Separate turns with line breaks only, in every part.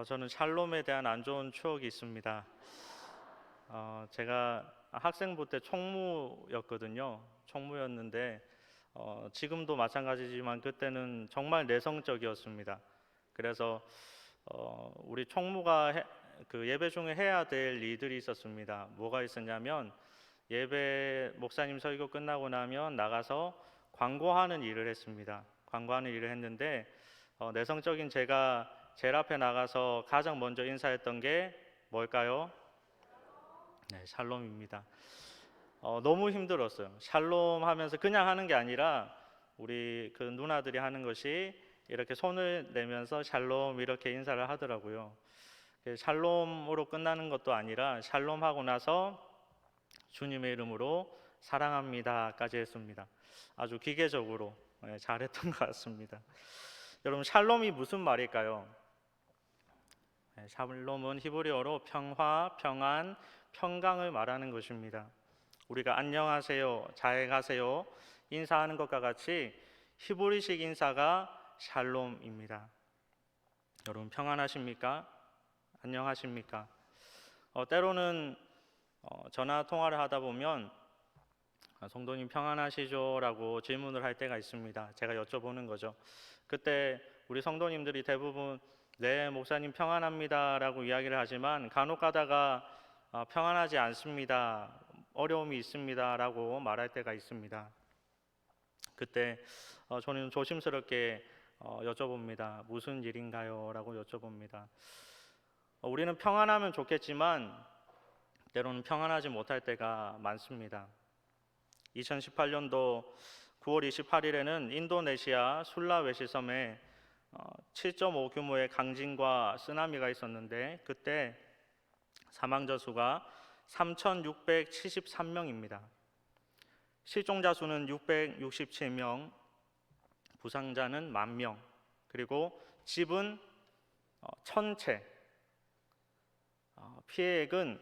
저는 샬롬에 대한 안 좋은 추억이 있습니다. 제가 학생부 때 총무였거든요. 총무였는데 지금도 마찬가지지만 그때는 정말 내성적이었습니다. 그래서 우리 총무가 그 예배 중에 해야 될 일들이 있었습니다. 뭐가 있었냐면 예배 목사님 설교 끝나고 나면 나가서 광고하는 일을 했습니다. 광고하는 일을 했는데 내성적인 제가 제일 앞에 나가서 가장 먼저 인사했던 게 뭘까요? 네, 샬롬입니다. 너무 힘들었어요. 샬롬 하면서 그냥 하는 게 아니라 우리 그 누나들이 하는 것이 이렇게 손을 내면서 샬롬 이렇게 인사를 하더라고요. 샬롬으로 끝나는 것도 아니라 샬롬하고 나서 주님의 이름으로 사랑합니다까지 했습니다. 아주 기계적으로 잘했던 것 같습니다. 여러분, 샬롬이 무슨 말일까요? 샬롬은 히브리어로 평화, 평안, 평강을 말하는 것입니다. 우리가 안녕하세요, 잘 가세요 인사하는 것과 같이 히브리식 인사가 샬롬입니다. 여러분 평안하십니까? 안녕하십니까? 때로는 전화 통화를 하다 보면 성도님 평안하시죠? 라고 질문을 할 때가 있습니다. 제가 여쭤보는 거죠. 그때 우리 성도님들이 대부분 네, 목사님 평안합니다 라고 이야기를 하지만 간혹 가다가 평안하지 않습니다, 어려움이 있습니다 라고 말할 때가 있습니다. 그때 저는 조심스럽게 여쭤봅니다. 무슨 일인가요? 라고 여쭤봅니다. 우리는 평안하면 좋겠지만 때로는 평안하지 못할 때가 많습니다. 2018년도 9월 28일에는 인도네시아 술라웨시 섬에 7.5 규모의 강진과 쓰나미가 있었는데 그때 사망자 수가 3,673명입니다. 실종자 수는 667명, 부상자는 10,000명, 그리고 집은 1,000채, 피해액은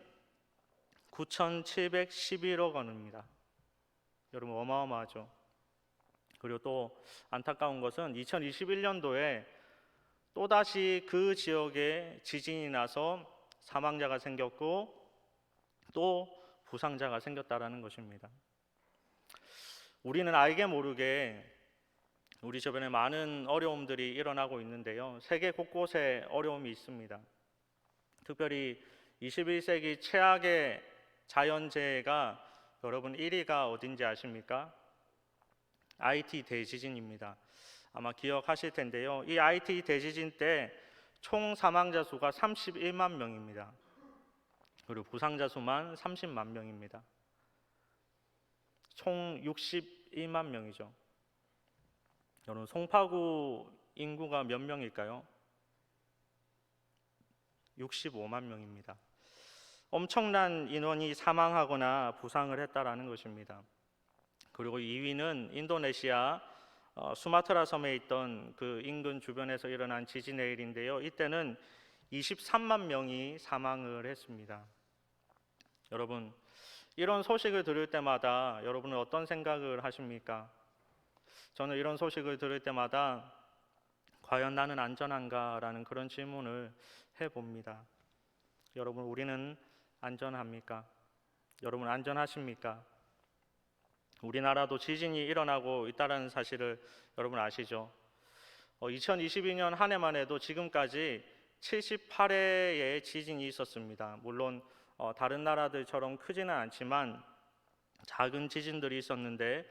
9,711억 원입니다. 여러분 어마어마하죠. 그리고 또 안타까운 것은 2021년도에 또다시 그 지역에 지진이 나서 사망자가 생겼고 또 부상자가 생겼다라는 것입니다. 우리는 알게 모르게 우리 주변에 많은 어려움들이 일어나고 있는데요. 세계 곳곳에 어려움이 있습니다. 특별히 21세기 최악의 자연재해가 여러분 1위가 어딘지 아십니까? IT 대지진입니다. 아마 기억하실 텐데요. 이 IT 대지진 때 총 사망자 수가 31만 명입니다. 그리고 부상자 수만 30만 명입니다. 총 61만 명이죠. 여러분 송파구 인구가 몇 명일까요? 65만 명입니다. 엄청난 인원이 사망하거나 부상을 했다라는 것입니다. 그리고 2위는 인도네시아 수마트라 섬에 있던 그 인근 주변에서 일어난 지진의 일인데요. 이때는 23만 명이 사망을 했습니다. 여러분 이런 소식을 들을 때마다 여러분은 어떤 생각을 하십니까? 저는 이런 소식을 들을 때마다 과연 나는 안전한가라는 그런 질문을 해봅니다. 여러분 우리는 안전합니까? 여러분 안전하십니까? 우리나라도 지진이 일어나고 있다는 사실을 여러분 아시죠? 2022년 한 해만 해도 지금까지 78회의 지진이 있었습니다. 물론 다른 나라들처럼 크지는 않지만 작은 지진들이 있었는데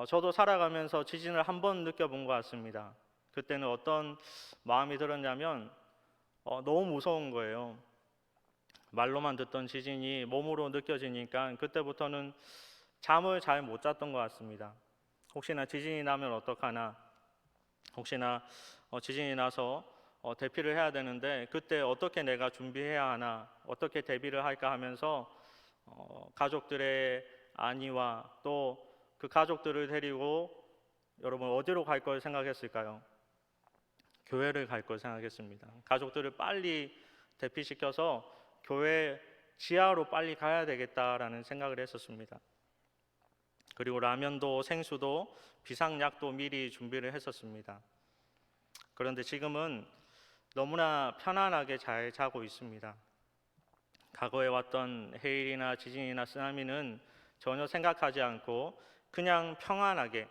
저도 살아가면서 지진을 한 번 느껴본 것 같습니다. 그때는 어떤 마음이 들었냐면 너무 무서운 거예요. 말로만 듣던 지진이 몸으로 느껴지니까 그때부터는 잠을 잘 못 잤던 것 같습니다. 혹시나 지진이 나면 어떡하나, 혹시나 지진이 나서 대피를 해야 되는데 그때 어떻게 내가 준비해야 하나, 어떻게 대비를 할까 하면서 가족들의 안위와 또 그 가족들을 데리고 여러분 어디로 갈 걸 생각했을까요? 교회를 갈 걸 생각했습니다. 가족들을 빨리 대피시켜서 교회 지하로 빨리 가야 되겠다라는 생각을 했었습니다. 그리고 라면도 생수도 비상약도 미리 준비를 했었습니다. 그런데 지금은 너무나 편안하게 잘 자고 있습니다. 과거에 왔던 해일이나 지진이나 쓰나미는 전혀 생각하지 않고 그냥 평안하게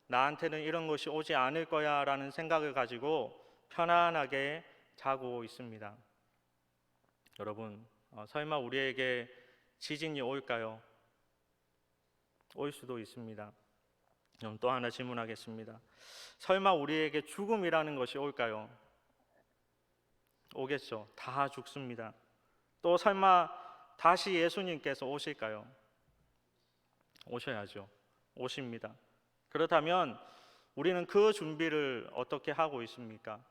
나한테는 이런 것이 오지 않을 거야 라는 생각을 가지고 편안하게 자고 있습니다. 여러분, 설마 우리에게 지진이 올까요? 올 수도 있습니다. 그럼 또 하나 질문하겠습니다. 설마 우리에게 죽음이라는 것이 올까요? 오겠죠. 다 죽습니다. 또 설마 다시 예수님께서 오실까요? 오셔야죠. 오십니다. 그렇다면 우리는 그 준비를 어떻게 하고 있습니까?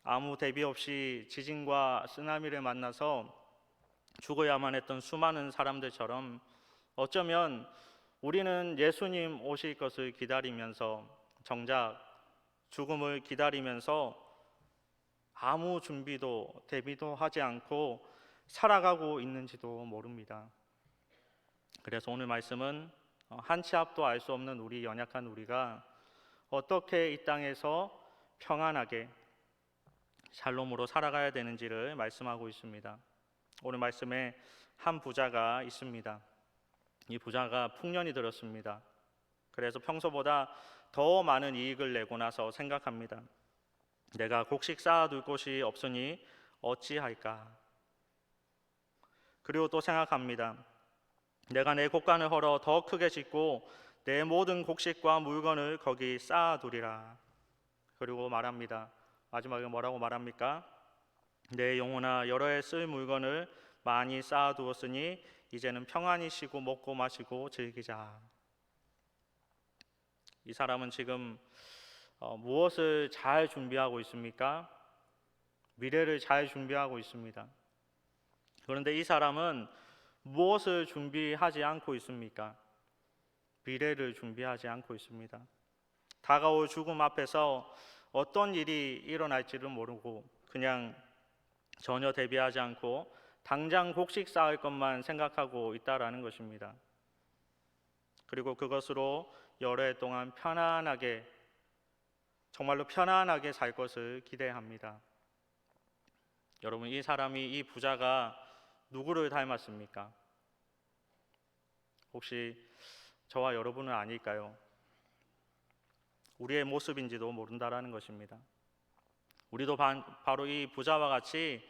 아무 대비 없이 지진과 쓰나미를 만나서 죽어야만 했던 수많은 사람들처럼 어쩌면 우리는 예수님 오실 것을 기다리면서 정작 죽음을 기다리면서 아무 준비도 대비도 하지 않고 살아가고 있는지도 모릅니다. 그래서 오늘 말씀은 한 치 앞도 알 수 없는 우리 연약한 우리가 어떻게 이 땅에서 평안하게 샬롬으로 살아가야 되는지를 말씀하고 있습니다. 오늘 말씀에 한 부자가 있습니다. 이 부자가 풍년이 들었습니다. 그래서 평소보다 더 많은 이익을 내고 나서 생각합니다. 내가 곡식 쌓아둘 곳이 없으니 어찌할까? 그리고 또 생각합니다. 내가 내 곡간을 헐어 더 크게 짓고 내 모든 곡식과 물건을 거기 쌓아두리라. 그리고 말합니다. 마지막에 뭐라고 말합니까? 내 영혼아 여러 해 쓸 물건을 많이 쌓아두었으니 이제는 평안히 쉬고 먹고 마시고 즐기자. 이 사람은 지금 무엇을 잘 준비하고 있습니까? 미래를 잘 준비하고 있습니다. 그런데 이 사람은 무엇을 준비하지 않고 있습니까? 미래를 준비하지 않고 있습니다. 다가올 죽음 앞에서 어떤 일이 일어날지를 모르고 그냥 전혀 대비하지 않고 당장 곡식 쌓을 것만 생각하고 있다라는 것입니다. 그리고 그것으로 여러 해 동안 편안하게 정말로 편안하게 살 것을 기대합니다. 여러분, 이 사람이 이 부자가 누구를 닮았습니까? 혹시 저와 여러분은 아닐까요? 우리의 모습인지도 모른다라는 것입니다. 우리도 바로 이 부자와 같이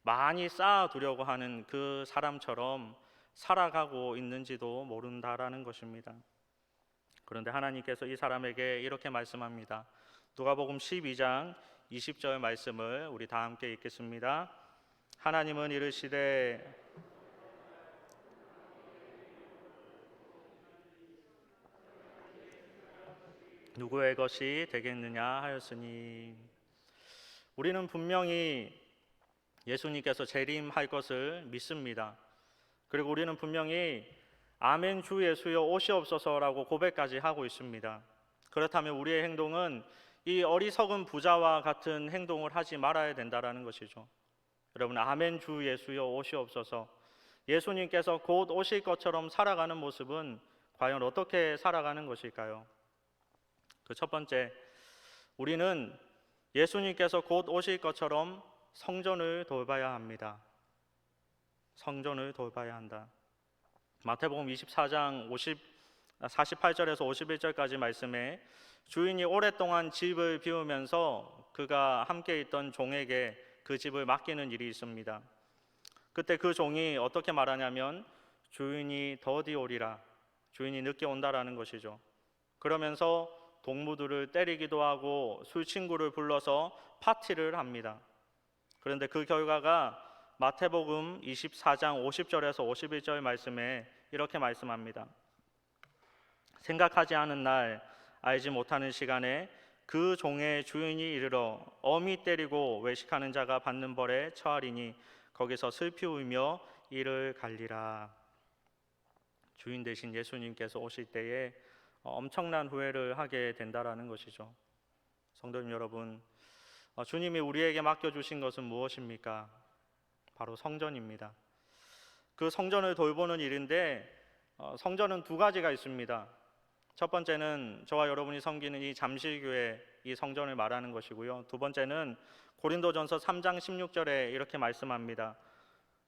많이 쌓아두려고 하는 그 사람처럼 살아가고 있는지도 모른다라는 것입니다. 그런데 하나님께서 이 사람에게 이렇게 말씀합니다. 누가복음 12장 20절 말씀을 우리 다 함께 읽겠습니다. 하나님은 이르시되 누구의 것이 되겠느냐 하였으니. 우리는 분명히 예수님께서 재림할 것을 믿습니다. 그리고 우리는 분명히 아멘 주 예수여 오시옵소서라고 고백까지 하고 있습니다. 그렇다면 우리의 행동은 이 어리석은 부자와 같은 행동을 하지 말아야 된다라는 것이죠. 여러분, 아멘 주 예수여 오시옵소서, 예수님께서 곧 오실 것처럼 살아가는 모습은 과연 어떻게 살아가는 것일까요? 그 첫 번째, 우리는 예수님께서 곧 오실 것처럼 성전을 돌봐야 합니다. 성전을 돌봐야 한다. 마태복음 24장 48절에서 51절까지 말씀에 주인이 오랫동안 집을 비우면서 그가 함께 있던 종에게 그 집을 맡기는 일이 있습니다. 그때 그 종이 어떻게 말하냐면 주인이 더디 오리라, 주인이 늦게 온다라는 것이죠. 그러면서 동무들을 때리기도 하고 술친구를 불러서 파티를 합니다. 그런데 그 결과가 마태복음 24장 50절에서 51절 말씀에 이렇게 말씀합니다. 생각하지 않은 날, 알지 못하는 시간에 그 종의 주인이 이르러 엄히 때리고 외식하는 자가 받는 벌에 처하리니 거기서 슬피 울며 이를 갈리라. 주인 대신 예수님께서 오실 때에 엄청난 후회를 하게 된다라는 것이죠. 성도님 여러분, 주님이 우리에게 맡겨주신 것은 무엇입니까? 바로 성전입니다. 그 성전을 돌보는 일인데 성전은 두 가지가 있습니다. 첫 번째는 저와 여러분이 섬기는 이 잠실교회 이 성전을 말하는 것이고요. 두 번째는 고린도전서 3장 16절에 이렇게 말씀합니다.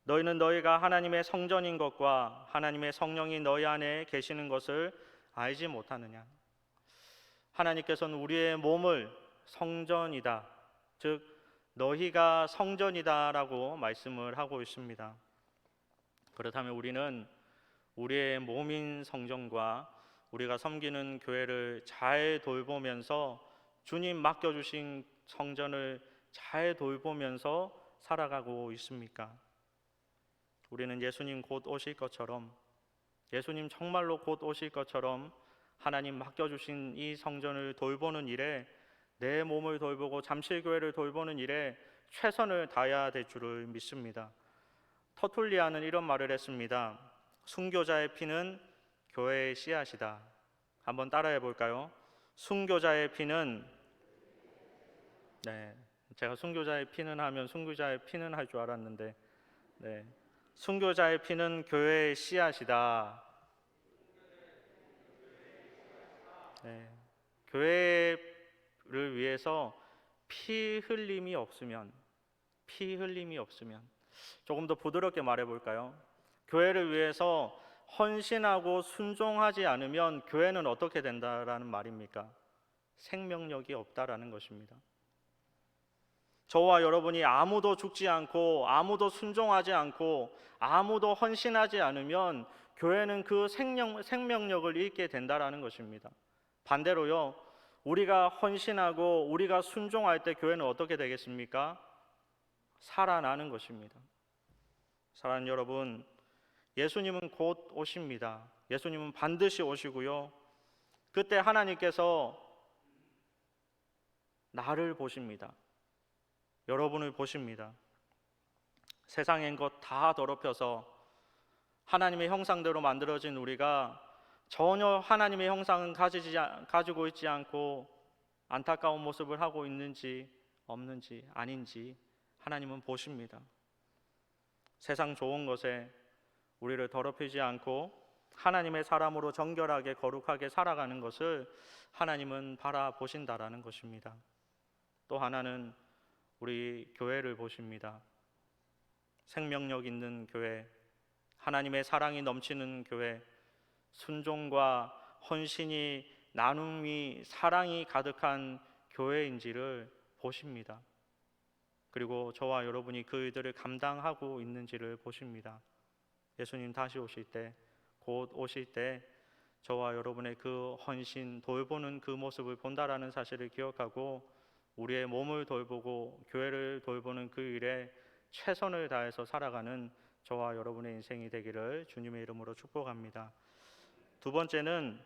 너희는 너희가 하나님의 성전인 것과 하나님의 성령이 너희 안에 계시는 것을 알지 못하느냐. 하나님께서는 우리의 몸을 성전이다, 즉 너희가 성전이다라고 말씀을 하고 있습니다. 그렇다면 우리는 우리의 몸인 성전과 우리가 섬기는 교회를 잘 돌보면서 주님 맡겨주신 성전을 잘 돌보면서 살아가고 있습니까? 우리는 예수님 곧 오실 것처럼, 예수님 정말로 곧 오실 것처럼 하나님 맡겨주신 이 성전을 돌보는 일에, 내 몸을 돌보고 잠실교회를 돌보는 일에 최선을 다해야 될 줄을 믿습니다. 터툴리아는 이런 말을 했습니다. 순교자의 피는 교회의 씨앗이다. 한번 따라해 볼까요? 순교자의 피는, 제가 순교자의 피는 하면 순교자의 피는 할 줄 알았는데, 순교자의 피는 교회의 씨앗이다. 교회를 위해서 피 흘림이 없으면, 조금 더 부드럽게 말해 볼까요? 교회를 위해서 헌신하고 순종하지 않으면 교회는 어떻게 된다라는 말입니까? 생명력이 없다라는 것입니다. 저와 여러분이 아무도 죽지 않고 아무도 순종하지 않고 아무도 헌신하지 않으면 교회는 그 생명력을 잃게 된다라는 것입니다. 반대로요, 우리가 헌신하고 우리가 순종할 때 교회는 어떻게 되겠습니까? 살아나는 것입니다. 사랑하는 여러분, 예수님은 곧 오십니다. 예수님은 반드시 오시고요, 그때 하나님께서 나를 보십니다. 여러분을 보십니다. 세상엔 것 다 더럽혀서 하나님의 형상대로 만들어진 우리가 전혀 하나님의 형상은 가지고 있지 않고 안타까운 모습을 하고 있는지 없는지 아닌지 하나님은 보십니다. 세상 좋은 것에 우리를 더럽히지 않고 하나님의 사람으로 정결하게 거룩하게 살아가는 것을 하나님은 바라보신다라는 것입니다. 또 하나는 우리 교회를 보십니다. 생명력 있는 교회, 하나님의 사랑이 넘치는 교회, 순종과 헌신이, 나눔이, 사랑이 가득한 교회인지를 보십니다. 그리고 저와 여러분이 그 일들을 감당하고 있는지를 보십니다. 예수님 다시 오실 때, 곧 오실 때 저와 여러분의 그 헌신, 돌보는 그 모습을 본다라는 사실을 기억하고 우리의 몸을 돌보고 교회를 돌보는 그 일에 최선을 다해서 살아가는 저와 여러분의 인생이 되기를 주님의 이름으로 축복합니다. 두 번째는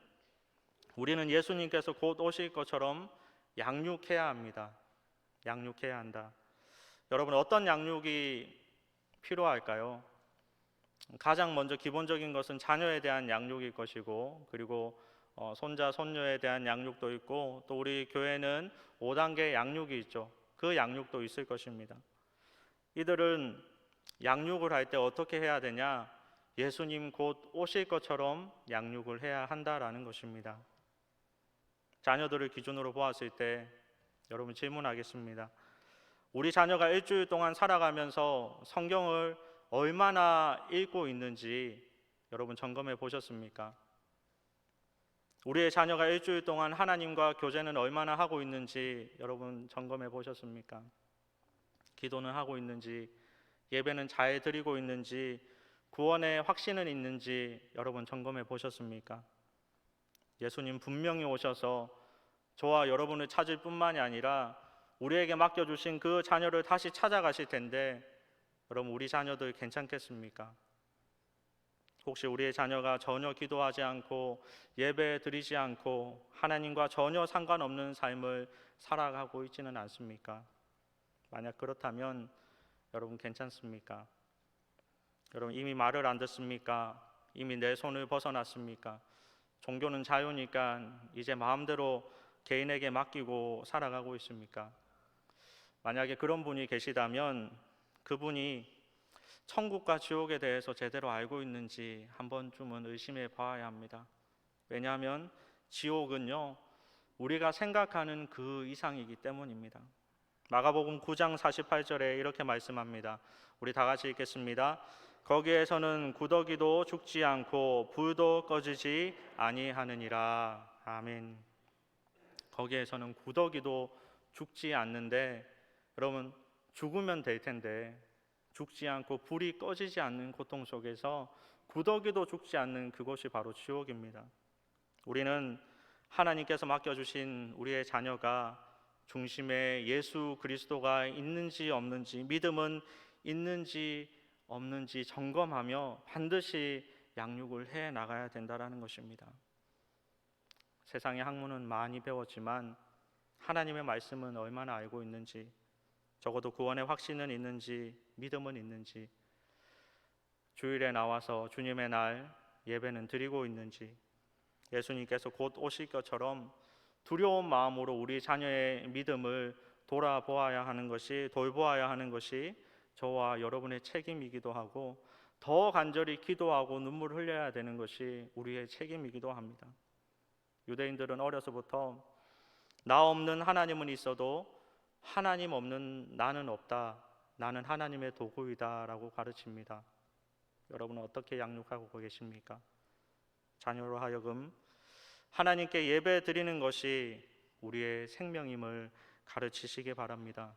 우리는 예수님께서 곧 오실 것처럼 양육해야 합니다. 양육해야 한다. 여러분, 어떤 양육이 필요할까요? 가장 먼저 기본적인 것은 자녀에 대한 양육일 것이고, 그리고 손자, 손녀에 대한 양육도 있고, 또 우리 교회는 5단계 양육이 있죠. 그 양육도 있을 것입니다. 이들은 양육을 할 때 어떻게 해야 되냐? 예수님 곧 오실 것처럼 양육을 해야 한다라는 것입니다. 자녀들을 기준으로 보았을 때 여러분 질문하겠습니다. 우리 자녀가 일주일 동안 살아가면서 성경을 얼마나 읽고 있는지 여러분 점검해 보셨습니까? 우리의 자녀가 일주일 동안 하나님과 교제는 얼마나 하고 있는지 여러분 점검해 보셨습니까? 기도는 하고 있는지, 예배는 잘 드리고 있는지, 구원의 확신은 있는지 여러분 점검해 보셨습니까? 예수님 분명히 오셔서 저와 여러분을 찾을 뿐만이 아니라 우리에게 맡겨주신 그 자녀를 다시 찾아가실 텐데 여러분, 우리 자녀들 괜찮겠습니까? 혹시 우리의 자녀가 전혀 기도하지 않고 예배 드리지 않고 하나님과 전혀 상관없는 삶을 살아가고 있지는 않습니까? 만약 그렇다면 여러분 괜찮습니까? 여러분 이미 말을 안 듣습니까? 이미 내 손을 벗어났습니까? 종교는 자유니까 이제 마음대로 개인에게 맡기고 살아가고 있습니까? 만약에 그런 분이 계시다면 그분이 천국과 지옥에 대해서 제대로 알고 있는지 한 번쯤은 의심해 봐야 합니다. 왜냐하면 지옥은요, 우리가 생각하는 그 이상이기 때문입니다. 마가복음 9장 48절에 이렇게 말씀합니다. 우리 다 같이 읽겠습니다. 거기에서는 구더기도 죽지 않고 불도 꺼지지 아니하느니라. 아멘. 거기에서는 구더기도 죽지 않는데, 여러분, 죽으면 될 텐데 죽지 않고 불이 꺼지지 않는 고통 속에서 구더기도 죽지 않는 그곳이 바로 지옥입니다. 우리는 하나님께서 맡겨주신 우리의 자녀가 중심에 예수 그리스도가 있는지 없는지, 믿음은 있는지 없는지 점검하며 반드시 양육을 해 나가야 된다는 것입니다. 세상의 학문은 많이 배웠지만 하나님의 말씀은 얼마나 알고 있는지, 적어도 구원의 확신은 있는지, 믿음은 있는지, 주일에 나와서 주님의 날 예배는 드리고 있는지, 예수님께서 곧 오실 것처럼 두려운 마음으로 우리 자녀의 믿음을 돌아보아야 하는 것이, 돌보아야 하는 것이 저와 여러분의 책임이기도 하고, 더 간절히 기도하고 눈물을 흘려야 되는 것이 우리의 책임이기도 합니다. 유대인들은 어려서부터 나 없는 하나님은 있어도 하나님 없는 나는 없다, 나는 하나님의 도구이다 라고 가르칩니다. 여러분은 어떻게 양육하고 계십니까? 자녀로 하여금 하나님께 예배 드리는 것이 우리의 생명임을 가르치시기 바랍니다.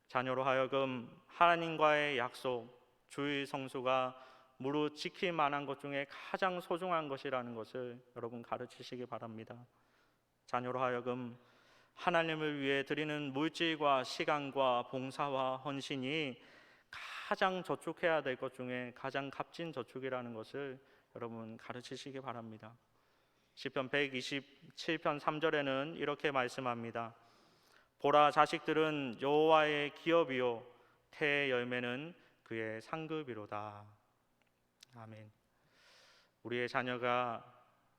자녀로 하여금 하나님과의 약속, 주일 성수가 무릇 지킬 만한 것 중에 가장 소중한 것이라는 것을 여러분 가르치시기 바랍니다. 자녀로 하여금 하나님을 위해 드리는 물질과 시간과 봉사와 헌신이 가장 저축해야 될 것 중에 가장 값진 저축이라는 것을 여러분 가르치시기 바랍니다. 시편 127편 3절에는 이렇게 말씀합니다. 보라, 자식들은 여호와의 기업이요 태의 열매는 그의 상급이로다. 아멘. 우리의 자녀가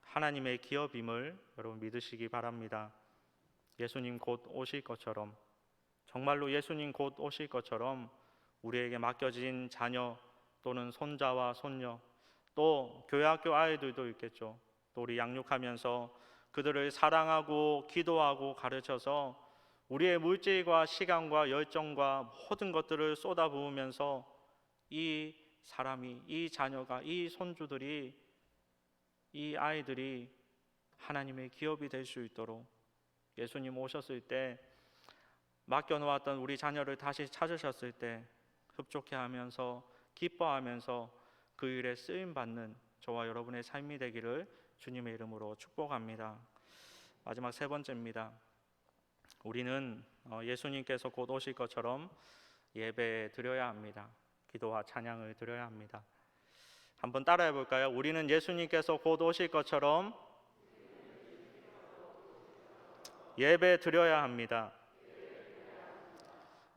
하나님의 기업임을 여러분 믿으시기 바랍니다. 예수님 곧 오실 것처럼, 정말로 예수님 곧 오실 것처럼 우리에게 맡겨진 자녀 또는 손자와 손녀, 또 교회학교 아이들도 있겠죠. 또 우리 양육하면서 그들을 사랑하고 기도하고 가르쳐서 우리의 물질과 시간과 열정과 모든 것들을 쏟아부으면서 이 사람이, 이 자녀가, 이 손주들이, 이 아이들이 하나님의 기업이 될 수 있도록 예수님 오셨을 때 맡겨놓았던 우리 자녀를 다시 찾으셨을 때 흡족해 하면서 기뻐하면서 그 일에 쓰임받는 저와 여러분의 삶이 되기를 주님의 이름으로 축복합니다. 마지막 세 번째입니다. 우리는 예수님께서 곧 오실 것처럼 예배 드려야 합니다. 기도와 찬양을 드려야 합니다. 한번 따라해 볼까요? 우리는 예수님께서 곧 오실 것처럼 예배 드려야 합니다.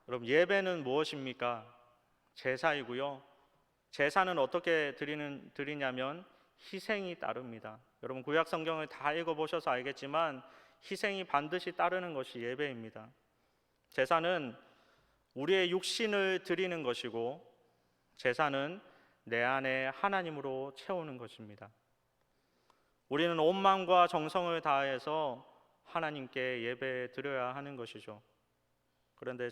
여러분, 예배는 무엇입니까? 제사이고요. 제사는 어떻게 드리냐면 희생이 따릅니다. 여러분, 구약 성경을 다 읽어보셔서 알겠지만 희생이 반드시 따르는 것이 예배입니다. 제사는 우리의 육신을 드리는 것이고, 제사는 내 안에 하나님으로 채우는 것입니다. 우리는 온 마음과 정성을 다해서 하나님께 예배 드려야 하는 것이죠. 그런데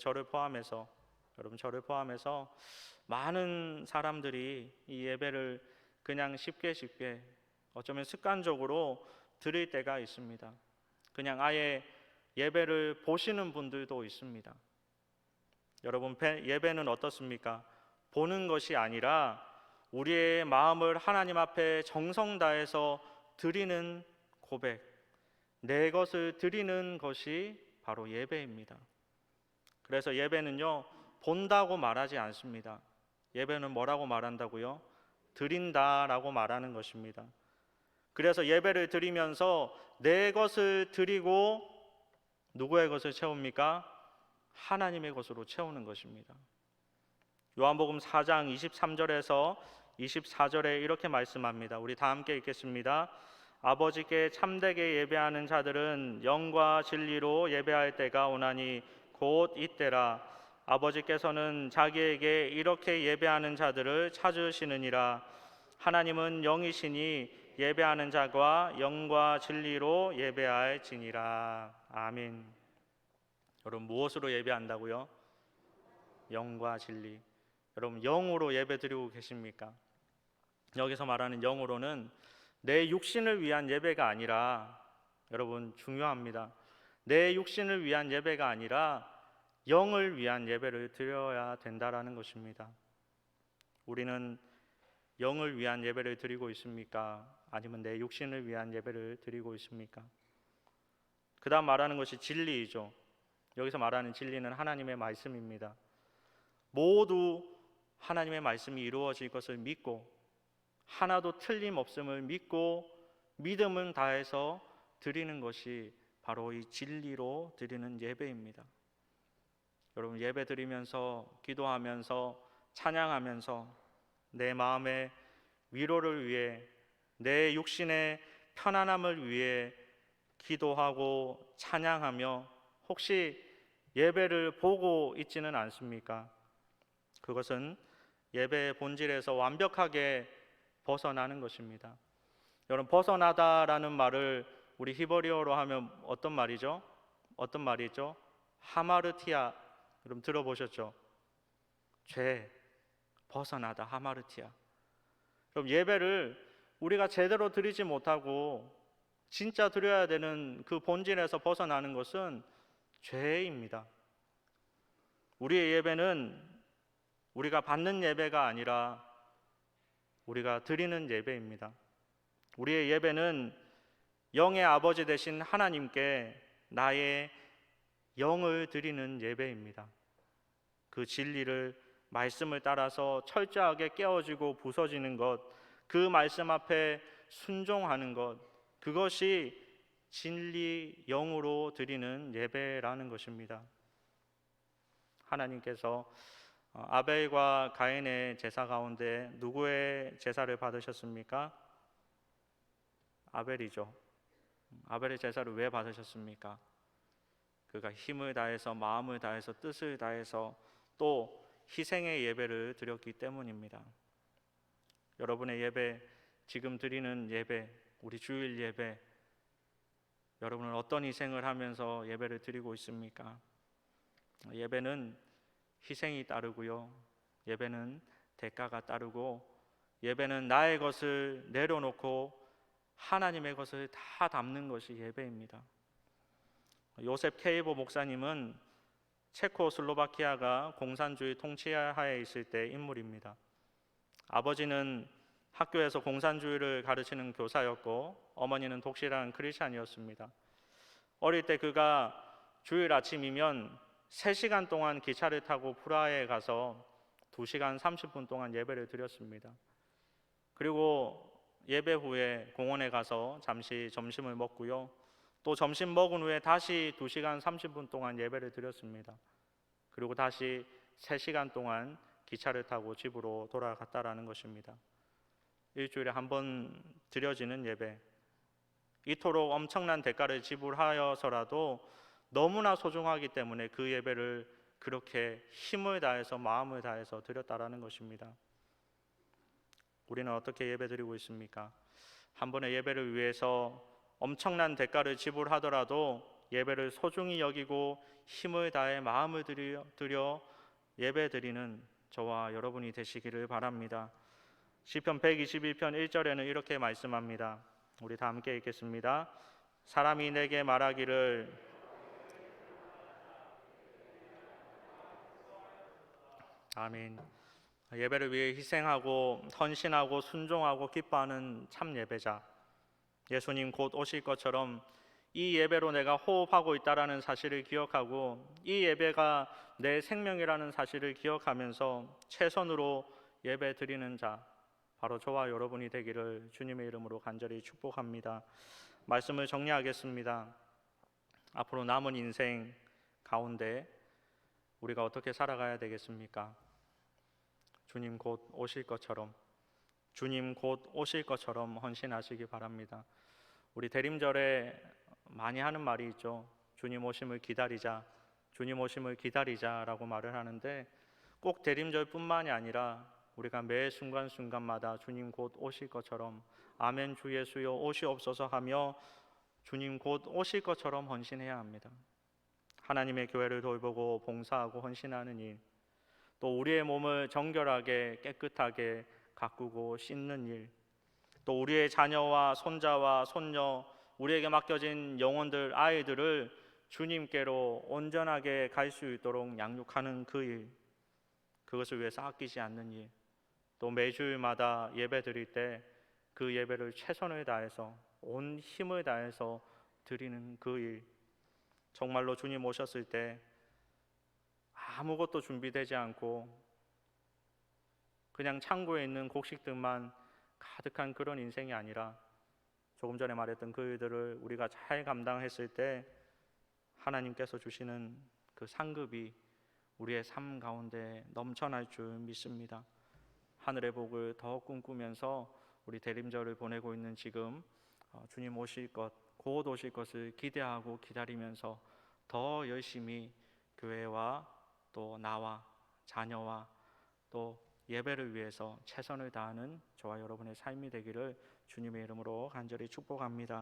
여러분 저를 포함해서 많은 사람들이 이 예배를 그냥 쉽게 어쩌면 습관적으로 드릴 때가 있습니다. 그냥 아예 예배를 보시는 분들도 있습니다. 여러분, 예배는 어떻습니까? 보는 것이 아니라 우리의 마음을 하나님 앞에 정성 다해서 드리는 고백, 내 것을 드리는 것이 바로 예배입니다. 그래서 예배는요, 본다고 말하지 않습니다. 예배는 뭐라고 말한다고요? 드린다라고 말하는 것입니다. 그래서 예배를 드리면서 내 것을 드리고 누구의 것을 채웁니까? 하나님의 것으로 채우는 것입니다. 요한복음 4장 23절에서 24절에 이렇게 말씀합니다. 우리 다 함께 읽겠습니다. 아버지께 참되게 예배하는 자들은 영과 진리로 예배할 때가 오나니 곧 이때라. 아버지께서는 자기에게 이렇게 예배하는 자들을 찾으시느니라. 하나님은 영이시니 예배하는 자가 영과 진리로 예배할지니라. 아멘. 여러분, 무엇으로 예배한다고요? 영과 진리. 여러분, 영으로 예배드리고 계십니까? 여기서 말하는 영으로는 내 육신을 위한 예배가 아니라, 여러분 중요합니다. 내 육신을 위한 예배가 아니라 영을 위한 예배를 드려야 된다라는 것입니다. 우리는 영을 위한 예배를 드리고 있습니까? 아니면 내 육신을 위한 예배를 드리고 있습니까? 그 다음 말하는 것이 진리이죠. 여기서 말하는 진리는 하나님의 말씀입니다. 모두 하나님의 말씀이 이루어질 것을 믿고 하나도 틀림없음을 믿고 믿음을 다해서 드리는 것이 바로 이 진리로 드리는 예배입니다. 여러분, 예배 드리면서 기도하면서 찬양하면서 내 마음의 위로를 위해 내 육신의 편안함을 위해 기도하고 찬양하며 혹시 예배를 보고 있지는 않습니까? 그것은 예배의 본질에서 완벽하게 벗어나는 것입니다. 여러분, 벗어나다라는 말을 우리 히브리어로 하면 어떤 말이죠? 어떤 말이죠? 하마르티아. 여러분 들어보셨죠? 죄, 벗어나다, 하마르티아. 그럼 예배를 우리가 제대로 드리지 못하고 진짜 드려야 되는 그 본질에서 벗어나는 것은 죄입니다. 우리의 예배는 우리가 받는 예배가 아니라 우리가 드리는 예배입니다. 우리의 예배는 영의 아버지 되신 하나님께 나의 영을 드리는 예배입니다. 그 진리를, 말씀을 따라서 철저하게 깨어지고 부서지는 것, 그 말씀 앞에 순종하는 것, 그것이 진리 영으로 드리는 예배라는 것입니다. 하나님께서 아벨과 가인의 제사 가운데 누구의 제사를 받으셨습니까? 아벨이죠. 아벨의 제사를 왜 받으셨습니까? 그가 힘을 다해서, 마음을 다해서, 뜻을 다해서 또 희생의 예배를 드렸기 때문입니다. 여러분의 예배, 지금 드리는 예배, 우리 주일 예배, 여러분은 어떤 희생을 하면서 예배를 드리고 있습니까? 예배는 희생이 따르고요, 예배는 대가가 따르고, 예배는 나의 것을 내려놓고 하나님의 것을 다 담는 것이 예배입니다. 요셉 케이보 목사님은 체코슬로바키아가 공산주의 통치하에 있을 때 인물입니다. 아버지는 학교에서 공산주의를 가르치는 교사였고 어머니는 독실한 크리스찬이었습니다. 어릴 때 그가 주일 아침이면 3시간 동안 기차를 타고 프라하에 가서 2시간 30분 동안 예배를 드렸습니다. 그리고 예배 후에 공원에 가서 잠시 점심을 먹고요, 또 점심 먹은 후에 다시 2시간 30분 동안 예배를 드렸습니다. 그리고 다시 3시간 동안 기차를 타고 집으로 돌아갔다라는 것입니다. 일주일에 한 번 드려지는 예배, 이토록 엄청난 대가를 지불하여서라도 너무나 소중하기 때문에 그 예배를 그렇게 힘을 다해서, 마음을 다해서 드렸다라는 것입니다. 우리는 어떻게 예배드리고 있습니까? 한 번의 예배를 위해서 엄청난 대가를 지불하더라도 예배를 소중히 여기고 힘을 다해 마음을 들여 예배드리는 저와 여러분이 되시기를 바랍니다. 시편 121편 1절에는 이렇게 말씀합니다. 우리 다 함께 읽겠습니다. 사람이 내게 말하기를 아멘. 예배를 위해 희생하고 헌신하고 순종하고 기뻐하는 참 예배자, 예수님 곧 오실 것처럼 이 예배로 내가 호흡하고 있다라는 사실을 기억하고 이 예배가 내 생명이라는 사실을 기억하면서 최선으로 예배 드리는 자, 바로 저와 여러분이 되기를 주님의 이름으로 간절히 축복합니다. 말씀을 정리하겠습니다. 앞으로 남은 인생 가운데 우리가 어떻게 살아가야 되겠습니까? 주님 곧 오실 것처럼, 주님 곧 오실 것처럼 헌신하시기 바랍니다. 우리 대림절에 많이 하는 말이 있죠. 주님 오심을 기다리자, 주님 오심을 기다리자라고 말을 하는데 꼭 대림절뿐만이 아니라 우리가 매 순간순간마다 주님 곧 오실 것처럼 아멘 주 예수여 오시옵소서 하며 주님 곧 오실 것처럼 헌신해야 합니다. 하나님의 교회를 돌보고 봉사하고 헌신하는 일, 또 우리의 몸을 정결하게 깨끗하게 가꾸고 씻는 일, 또 우리의 자녀와 손자와 손녀, 우리에게 맡겨진 영혼들, 아이들을 주님께로 온전하게 갈 수 있도록 양육하는 그 일, 그것을 위해서 아끼지 않는 일, 또 매주일마다 예배 드릴 때 그 예배를 최선을 다해서 온 힘을 다해서 드리는 그 일, 정말로 주님 오셨을 때 아무것도 준비되지 않고 그냥 창고에 있는 곡식들만 가득한 그런 인생이 아니라 조금 전에 말했던 그 일들을 우리가 잘 감당했을 때 하나님께서 주시는 그 상급이 우리의 삶 가운데 넘쳐날 줄 믿습니다. 하늘의 복을 더 꿈꾸면서 우리 대림절을 보내고 있는 지금 주님 오실 것, 곧 오실 것을 기대하고 기다리면서 더 열심히 교회와 또 나와 자녀와 또 예배를 위해서 최선을 다하는 저와 여러분의 삶이 되기를 주님의 이름으로 간절히 축복합니다.